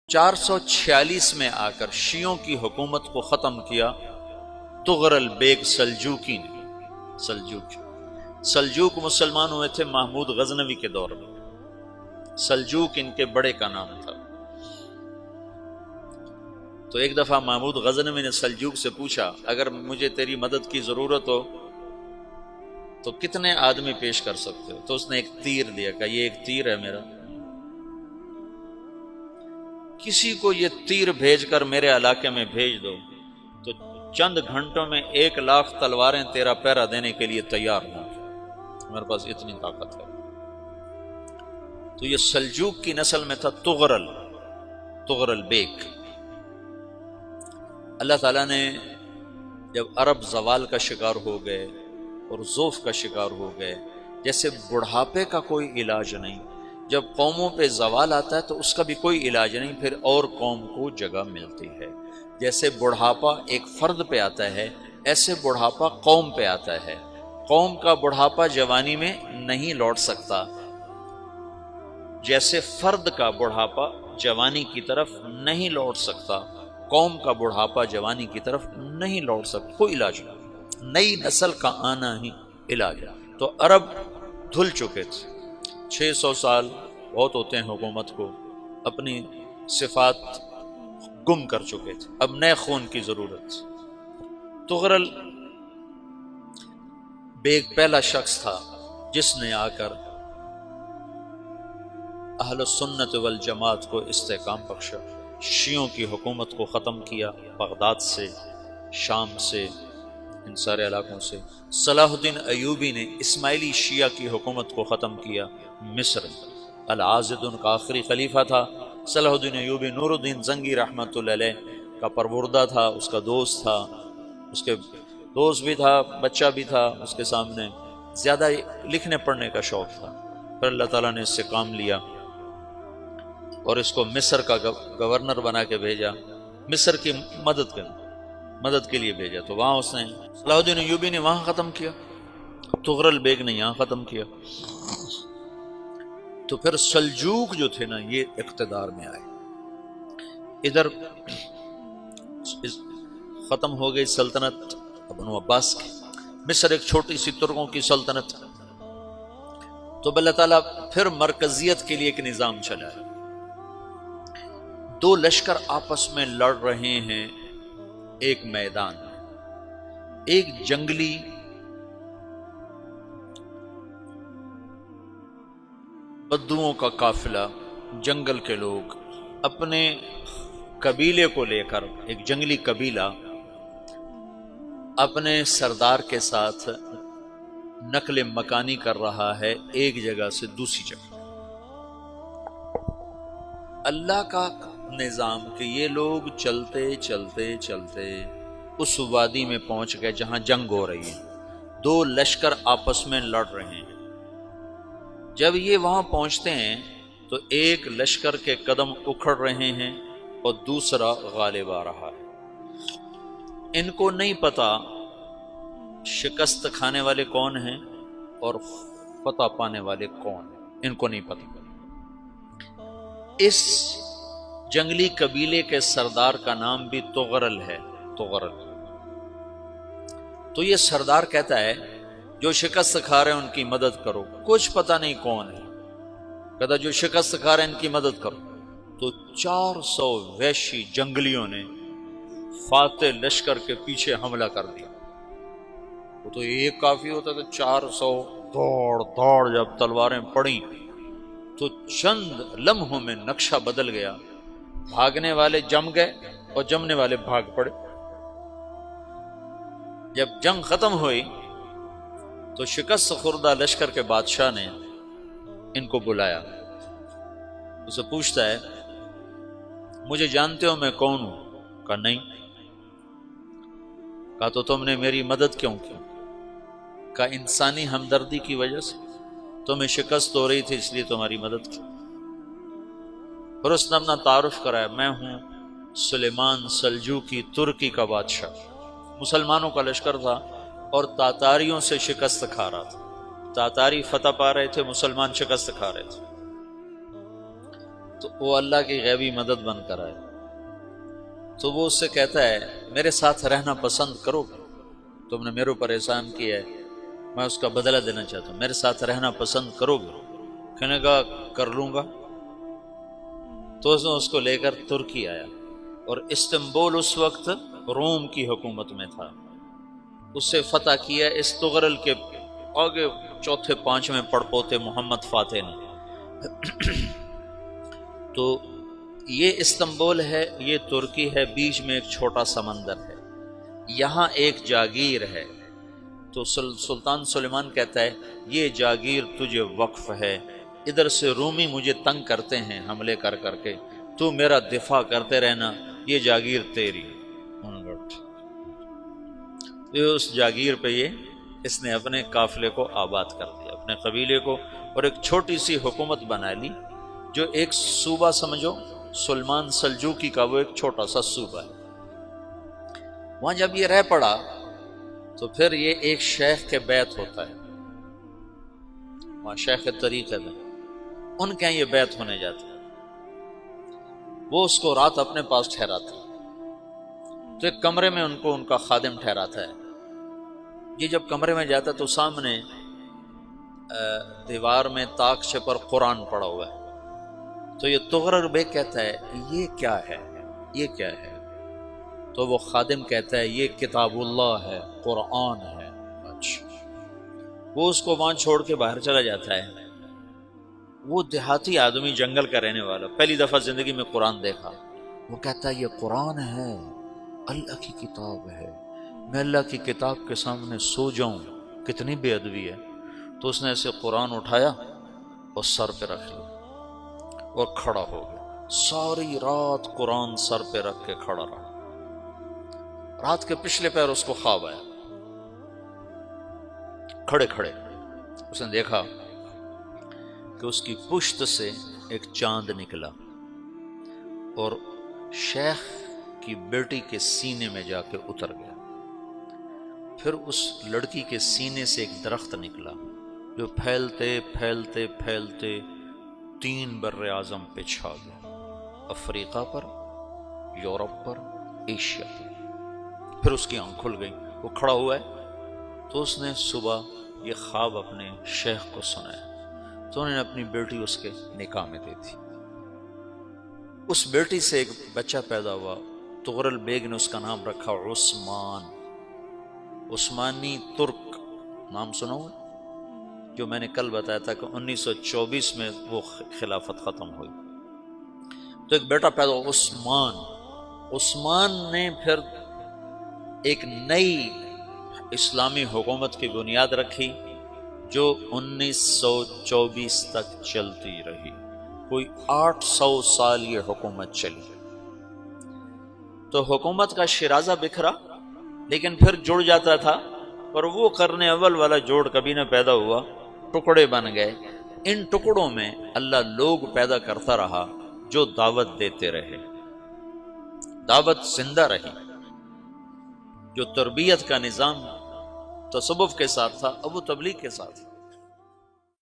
446 میں آ کر شیعوں کی حکومت کو ختم کیا تغرل بیگ سلجوکی نے۔ سلجوک مسلمان ہوئے تھے محمود غزنوی کے دور میں، سلجوک ان کے بڑے کا نام تھا۔ تو ایک دفعہ محمود غزنوی نے سلجوک سے پوچھا اگر مجھے تیری مدد کی ضرورت ہو تو کتنے آدمی پیش کر سکتے ہو؟ تو اس نے ایک تیر دیا، کہا یہ ایک تیر ہے میرا، کسی کو یہ تیر بھیج کر میرے علاقے میں بھیج دو تو چند گھنٹوں میں 1,00,000 تلواریں تیرا پیرا دینے کے لیے تیار ہوں، میرے پاس اتنی طاقت ہے۔ تو یہ سلجوک کی نسل میں تھا تغرل بیگ۔ اللہ تعالیٰ نے جب عرب زوال کا شکار ہو گئے اور ضعف کا شکار ہو گئے، جیسے بڑھاپے کا کوئی علاج نہیں، جب قوموں پہ زوال آتا ہے تو اس کا بھی کوئی علاج نہیں، پھر اور قوم کو جگہ ملتی ہے۔ جیسے بڑھاپا ایک فرد پہ آتا ہے، ایسے بڑھاپا قوم پہ آتا ہے۔ قوم کا بڑھاپا جوانی میں نہیں لوٹ سکتا، جیسے فرد کا بڑھاپا جوانی کی طرف نہیں لوٹ سکتا، قوم کا بڑھاپا جوانی کی طرف نہیں لوٹ سکتا، کوئی علاج نہیں، نئی نسل کا آنا ہی علاج ہے۔ تو عرب دھل چکے تھے، 600 سال بہت ہوتے ہیں حکومت کو، اپنی صفات گم کر چکے تھے، اب نئے خون کی ضرورت تھی۔ تغرل بیگ پہلا شخص تھا جس نے آ کر اہل سنت والجماعت کو استحکام بخشا، شیعوں کی حکومت کو ختم کیا، بغداد سے، شام سے، ان سارے علاقوں سے۔ صلاح الدین ایوبی نے اسماعیلی شیعہ کی حکومت کو ختم کیا، مصر۔ العاضد ان کا آخری خلیفہ تھا۔ صلاح الدین ایوبی نور الدین زنگی رحمۃ اللہ علیہ کا پروردہ تھا، اس کا دوست تھا، اس کے دوست بھی تھا، بچہ بھی تھا اس کے سامنے، زیادہ لکھنے پڑھنے کا شوق تھا۔ پھر اللہ تعالیٰ نے اس سے کام لیا اور اس کو مصر کا گورنر بنا کے بھیجا، مصر کی مدد کے لیے بھیجا۔ تو وہاں اس نے صلاح الدین ایوبی نے وہاں ختم کیا، تغرل بیگ نے یہاں ختم کیا۔ تو پھر سلجوک جو تھے نا یہ اقتدار میں آئے، ادھر ختم ہو گئی سلطنت بنو عباس کی، مصر ایک چھوٹی سی ترکوں کی سلطنت۔ تو اللہ تعالیٰ پھر مرکزیت کے لیے ایک نظام چلایا، دو لشکر آپس میں لڑ رہے ہیں ایک میدان میں، ایک جنگلی بدوؤں کا قافلہ، جنگل کے لوگ اپنے قبیلے کو لے کر، ایک جنگلی قبیلہ اپنے سردار کے ساتھ نقل مکانی کر رہا ہے ایک جگہ سے دوسری جگہ۔ اللہ کا نظام کہ یہ لوگ چلتے چلتے چلتے اس وادی میں پہنچ گئے جہاں جنگ ہو رہی ہے، دو لشکر آپس میں لڑ رہے ہیں۔ جب یہ وہاں پہنچتے ہیں تو ایک لشکر کے قدم اکھڑ رہے ہیں اور دوسرا غالب آ رہا ہے۔ ان کو نہیں پتا شکست کھانے والے کون ہیں اور فتح پانے والے کون ہیں، ان کو نہیں پتا۔ اس جنگلی قبیلے کے سردار کا نام بھی تغرل ہے، تغرل۔ تو یہ سردار کہتا ہے جو شکست کھا رہے ہیں ان کی مدد کرو، کچھ پتہ نہیں کون ہے، کہتا جو شکست کھا رہے ہیں ان کی مدد کرو۔ تو 400 وحشی جنگلیوں نے فاتح لشکر کے پیچھے حملہ کر دیا۔ وہ تو ایک کافی ہوتا تھا، 400 دوڑ جب تلواریں پڑیں تو چند لمحوں میں نقشہ بدل گیا، بھاگنے والے جم گئے اور جمنے والے بھاگ پڑے۔ جب جنگ ختم ہوئی تو شکست خوردہ لشکر کے بادشاہ نے ان کو بلایا، اسے پوچھتا ہے مجھے جانتے ہو میں کون ہوں؟ کہا نہیں۔ کہا تو تم نے میری مدد کیوں کی؟ کہا انسانی ہمدردی کی وجہ سے، تمہیں شکست ہو رہی تھی اس لیے تمہاری مدد کی۔ پھر اس نے اپنا تعارف کرایا، میں ہوں سلیمان سلجوکی، ترکی کا بادشاہ۔ مسلمانوں کا لشکر تھا اور تاتاریوں سے شکست کھا رہا تھا، تاتاری فتح پا رہے تھے، مسلمان شکست کھا رہے تھے۔ تو وہ اللہ کی غیبی مدد بن کر آئے، تو وہ اس سے کہتا ہے میرے ساتھ رہنا پسند کرو گے؟ تم نے میرے اوپر احسان کیا ہے، میں اس کا بدلہ دینا چاہتا ہوں، میرے ساتھ رہنا پسند کرو گے؟ کہنے کا کر لوں گا۔ تو اس نے اس کو لے کر ترکی آیا، اور استنبول اس وقت روم کی حکومت میں تھا، اسے فتح کیا اس تغرل کے آگے چوتھے پانچویں پڑپوتے محمد فاتح نے۔ تو یہ استنبول ہے، یہ ترکی ہے، بیچ میں ایک چھوٹا سمندر ہے، یہاں ایک جاگیر ہے۔ تو سلطان سلیمان کہتا ہے یہ جاگیر تجھے وقف ہے، ادھر سے رومی مجھے تنگ کرتے ہیں حملے کر کر کے، تو میرا دفاع کرتے رہنا، یہ جاگیر تیری۔ اس جاگیر پہ اس نے اپنے قافلے کو آباد کر دیا، اپنے قبیلے کو، اور ایک چھوٹی سی حکومت بنا لی، جو ایک صوبہ سمجھو سلمان سلجوقی کا، وہ ایک چھوٹا سا صوبہ ہے۔ وہاں جب یہ رہ پڑا تو پھر یہ ایک شیخ کے بیت ہوتا ہے، وہاں شیخ طریقہ ہے، ان کے یہ بیت ہونے جاتا ہے، وہ اس کو رات اپنے پاس ٹھہراتا ہے، تو ایک کمرے میں ان کو ان کا خادم ٹھہراتا ہے۔ یہ جب کمرے میں جاتا ہے تو سامنے دیوار میں طاقچے پر قرآن پڑا ہوا ہے، تو یہ تغرل بیگ کہتا ہے یہ کیا ہے، یہ کیا ہے؟ تو وہ خادم کہتا ہے یہ کتاب اللہ ہے، قرآن ہے۔ اچھا، وہ اس کو وہاں چھوڑ کے باہر چلا جاتا ہے۔ وہ دیہاتی آدمی، جنگل کا رہنے والا، پہلی دفعہ زندگی میں قرآن دیکھا، وہ کہتا ہے یہ قرآن ہے، اللہ کی کتاب ہے، میں اللہ کی کتاب کے سامنے سو جاؤں، کتنی بے ادبی ہے۔ تو اس نے ایسے قرآن اٹھایا اور سر پہ رکھ لیا اور کھڑا ہو گیا، ساری رات قرآن سر پہ رکھ کے کھڑا رہا۔ رات کے پچھلے پہر اس کو خواب آیا، کھڑے کھڑے اس نے دیکھا کہ اس کی پشت سے ایک چاند نکلا اور شیخ کی بیٹی کے سینے میں جا کے اتر گیا۔ پھر اس لڑکی کے سینے سے ایک درخت نکلا جو پھیلتے پھیلتے پھیلتے 3 بر اعظم پہ چھا گیا، افریقہ پر، یورپ پر، ایشیا پر۔ پھر اس کی آنکھ کھل گئی، وہ کھڑا ہوا ہے، تو اس نے صبح یہ خواب اپنے شیخ کو سنایا، تو انہوں نے اپنی بیٹی اس کے نکاح میں دے دی۔ اس بیٹی سے ایک بچہ پیدا ہوا، تغرل بیگ نے اس کا نام رکھا عثمان، عثمانی ترک نام سنا ہوا، جو میں نے کل بتایا تھا کہ 1924 میں وہ خلافت ختم ہوئی۔ تو ایک بیٹا پیدا ہوا عثمان۔ عثمان نے پھر ایک نئی اسلامی حکومت کی بنیاد رکھی جو 1924 تک چلتی رہی، کوئی 800 سال یہ حکومت چلی۔ تو حکومت کا شیرازہ بکھرا، لیکن پھر جڑ جاتا تھا، پر وہ قرن اول والا جوڑ کبھی نہ پیدا ہوا، ٹکڑے بن گئے۔ ان ٹکڑوں میں اللہ لوگ پیدا کرتا رہا جو دعوت دیتے رہے، دعوت زندہ رہی۔ جو تربیت کا نظام تصوف کے ساتھ تھا اب وہ تبلیغ کے ساتھ۔